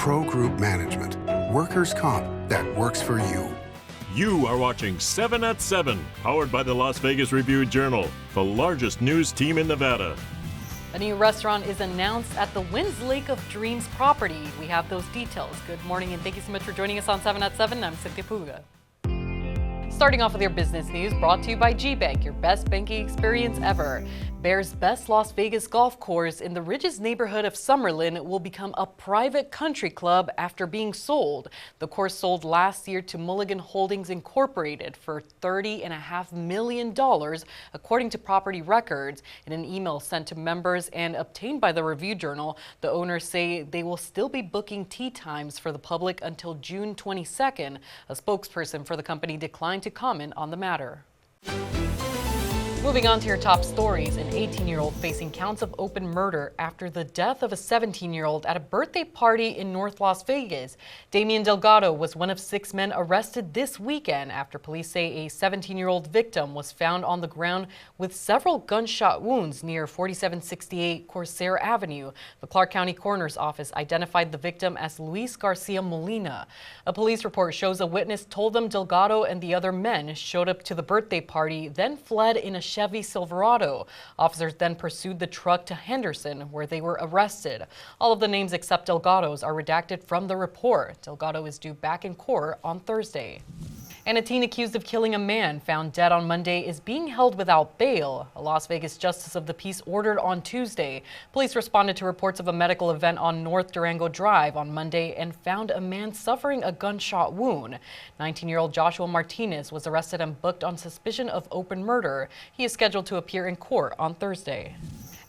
Pro Group Management. Workers' comp that works for you. You are watching 7 at 7, powered by the Las Vegas Review-Journal, the largest news team in Nevada. A new restaurant is announced at the Wynn's Lake of Dreams property. We have those details. Good morning and thank you so much for joining us on 7 at 7. I'm Cynthia Puga. Starting off with your business news, brought to you by G-Bank, your best banking experience ever. Bear's best Las Vegas golf course in the Ridges neighborhood of Summerlin will become a private country club after being sold. The course sold last year to Mulligan Holdings Incorporated for $30.5 million, according to property records. In an email sent to members and obtained by the Review-Journal, the owners say they will still be booking tee times for the public until June 22nd. A spokesperson for the company declined to comment on the matter. Moving on to your top stories, an 18-year-old facing counts of open murder after the death of a 17-year-old at a birthday party in North Las Vegas. Damian Delgado was one of 6 men arrested this weekend after police say a 17-year-old victim was found on the ground with several gunshot wounds near 4768 Corsair Avenue. The Clark County Coroner's Office identified the victim as Luis Garcia Molina. A police report shows a witness told them Delgado and the other men showed up to the birthday party, then fled in a Chevy Silverado. Officers then pursued the truck to Henderson, where they were arrested. All of the names except Delgado's are redacted from the report. Delgado is due back in court on Thursday. And a teen accused of killing a man found dead on Monday is being held without bail. A Las Vegas justice of the peace ordered on Tuesday. Police responded to reports of a medical event on North Durango Drive on Monday and found a man suffering a gunshot wound. 19-year-old Joshua Martinez was arrested and booked on suspicion of open murder. He is scheduled to appear in court on Thursday.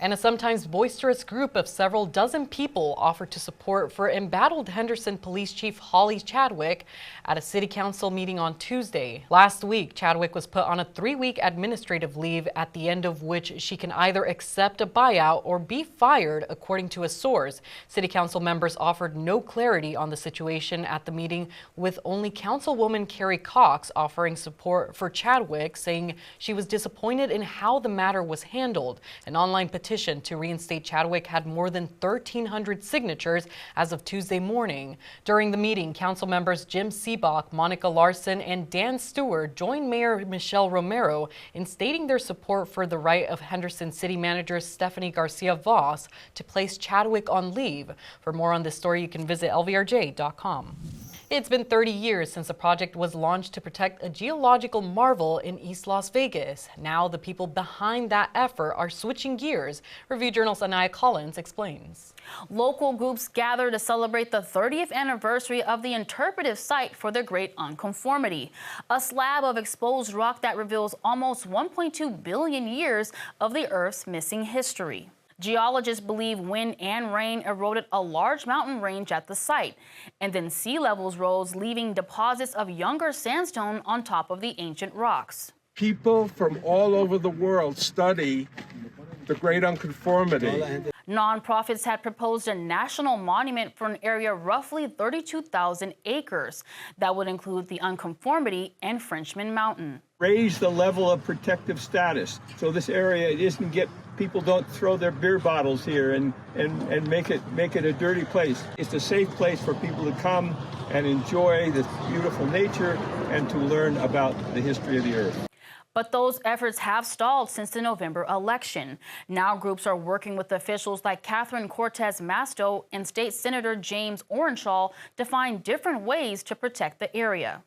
And a sometimes boisterous group of several dozen people offered to support for embattled Henderson Police Chief Holly Chadwick at a city council meeting on Tuesday. Last week, Chadwick was put on a 3-week administrative leave, at the end of which she can either accept a buyout or be fired, according to a source. City council members offered no clarity on the situation at the meeting, with only Councilwoman Carrie Cox offering support for Chadwick, saying she was disappointed in how the matter was handled. An online petition to reinstate Chadwick had more than 1,300 signatures as of Tuesday morning. During the meeting, council members Jim Seebach, Monica Larson, and Dan Stewart joined Mayor Michelle Romero in stating their support for the right of Henderson City Manager Stephanie Garcia Voss to place Chadwick on leave. For more on this story, you can visit lvrj.com. It's been 30 years since the project was launched to protect a geological marvel in East Las Vegas. Now the people behind that effort are switching gears. Review-Journal's Anaya Collins explains. Local groups gather to celebrate the 30th anniversary of the interpretive site for the Great Unconformity, a slab of exposed rock that reveals almost 1.2 billion years of the Earth's missing history. Geologists believe wind and rain eroded a large mountain range at the site, and then sea levels rose, leaving deposits of younger sandstone on top of the ancient rocks. People from all over the world study the Great Unconformity. Nonprofits had proposed a national monument for an area roughly 32,000 acres that would include the Unconformity and Frenchman Mountain. Raise the level of protective status so this area people don't throw their beer bottles here and make it a dirty place. It's a safe place for people to come and enjoy this beautiful nature and to learn about the history of the earth. But those efforts have stalled since the November election. Now groups are working with officials like Catherine Cortez Masto and State Senator James Orenshaw to find different ways to protect the area.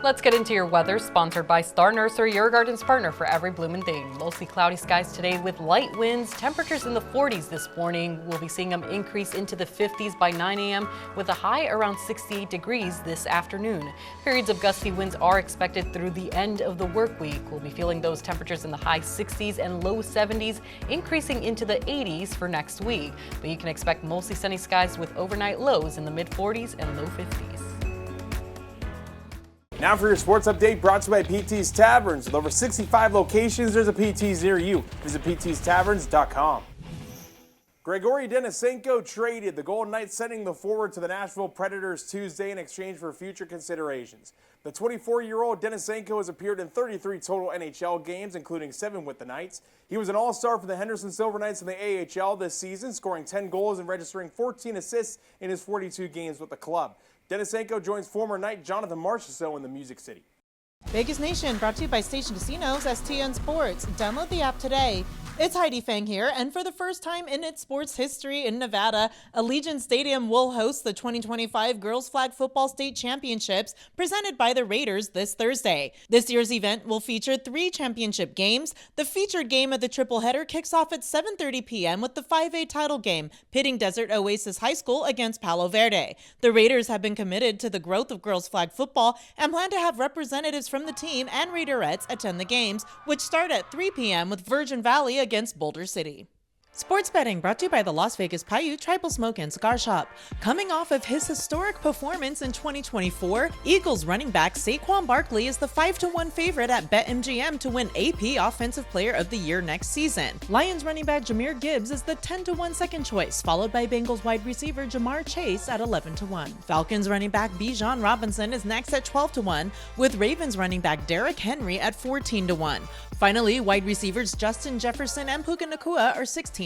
Let's get into your weather, sponsored by Star Nursery, your garden's partner for every bloomin' thing. Mostly cloudy skies today with light winds. Temperatures in the 40s this morning. We'll be seeing them increase into the 50s by 9 a.m. with a high around 68 degrees this afternoon. Periods of gusty winds are expected through the end of the work week. We'll be feeling those temperatures in the high 60s and low 70s, increasing into the 80s for next week. But you can expect mostly sunny skies with overnight lows in the mid 40s and low 50s. Now for your sports update, brought to you by PT's Taverns. With over 65 locations, there's a PT's near you. Visit ptstaverns.com. Grigory Denisenko traded, the Golden Knights sending the forward to the Nashville Predators Tuesday in exchange for future considerations. The 24-year-old Denisenko has appeared in 33 total NHL games, including 7 with the Knights. He was an all-star for the Henderson Silver Knights in the AHL this season, scoring 10 goals and registering 14 assists in his 42 games with the club. Denisenko joins former Knight Jonathan Marchessault in the Music City. Vegas Nation brought to you by Station Casinos, STN Sports. Download the app today. It's Heidi Fang here, and for the first time in its sports history in Nevada, Allegiant Stadium will host the 2025 Girls Flag Football State Championships presented by the Raiders this Thursday. This year's event will feature 3 championship games. The featured game of the tripleheader kicks off at 7:30 p.m. with the 5A title game, pitting Desert Oasis High School against Palo Verde. The Raiders have been committed to the growth of girls flag football and plan to have representatives from the team and Raiderettes attend the games, which start at 3 p.m. with Virgin Valley against Boulder City. Sports betting brought to you by the Las Vegas Paiute Tribal Smoke and Cigar Shop. Coming off of his historic performance in 2024, Eagles running back Saquon Barkley is the 5-1 favorite at BetMGM to win AP Offensive Player of the Year next season. Lions running back Jahmyr Gibbs is the 10-1 second choice, followed by Bengals wide receiver Jamar Chase at 11-1. Falcons running back Bijan Robinson is next at 12-1, with Ravens running back Derrick Henry at 14-1. Finally, wide receivers Justin Jefferson and Puka Nacua are 16-1.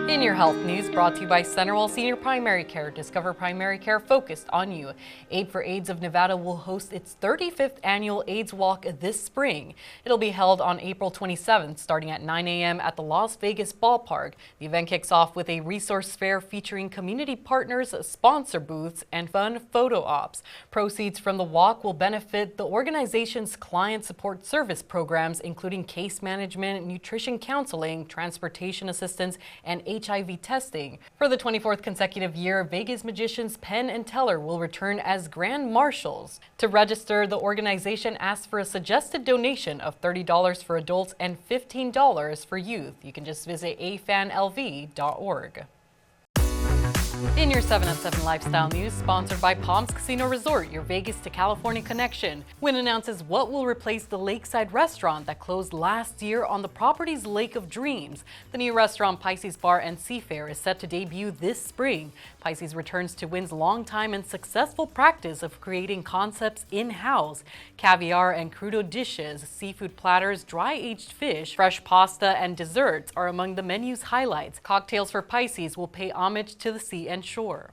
In your health news, brought to you by Centerwell Senior Primary Care. Discover primary care focused on you. Aid for AIDS of Nevada will host its 35th annual AIDS Walk this spring. It'll be held on April 27th, starting at 9 a.m. at the Las Vegas Ballpark. The event kicks off with a resource fair featuring community partners, sponsor booths, and fun photo ops. Proceeds from the walk will benefit the organization's client support service programs, including case management, nutrition counseling, transportation assistance, and HIV testing. For the 24th consecutive year, Vegas magicians Penn and Teller will return as Grand Marshals. To register, the organization asks for a suggested donation of $30 for adults and $15 for youth. You can just visit afanlv.org. In your 7 at 7 lifestyle news, sponsored by Palms Casino Resort, your Vegas to California connection. Wynn announces what will replace the lakeside restaurant that closed last year on the property's Lake of Dreams. The new restaurant, Pisces Bar and Seafair, is set to debut this spring. Pisces returns to Wynn's longtime and successful practice of creating concepts in-house. Caviar and crudo dishes, seafood platters, dry-aged fish, fresh pasta, and desserts are among the menu's highlights. Cocktails for Pisces will pay homage to the sea and shore.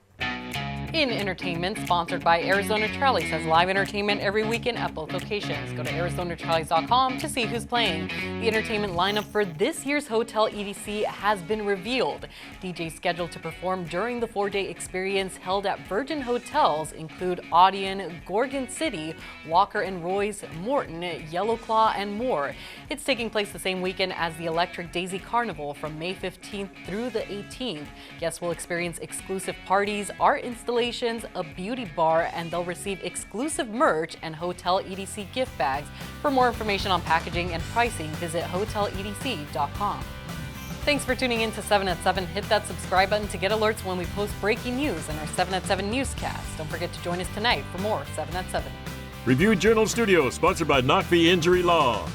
In entertainment, sponsored by Arizona Charlie's, has live entertainment every weekend at both locations. Go to ArizonaCharlies.com to see who's playing. The entertainment lineup for this year's Hotel EDC has been revealed. DJs scheduled to perform during the 4-day experience held at Virgin Hotels include Audion, Gorgon City, Walker and Royce, Morton, Yellow Claw, and more. It's taking place the same weekend as the Electric Daisy Carnival from May 15th through the 18th. Guests will experience exclusive parties, art installations, a beauty bar, and they'll receive exclusive merch and Hotel EDC gift bags. For more information on packaging and pricing, visit hoteledc.com. Thanks for tuning in to 7 at 7. Hit that subscribe button to get alerts when we post breaking news in our 7 at 7 newscast. Don't forget to join us tonight for more 7 at 7. Review Journal Studio, sponsored by Knock the Injury Law.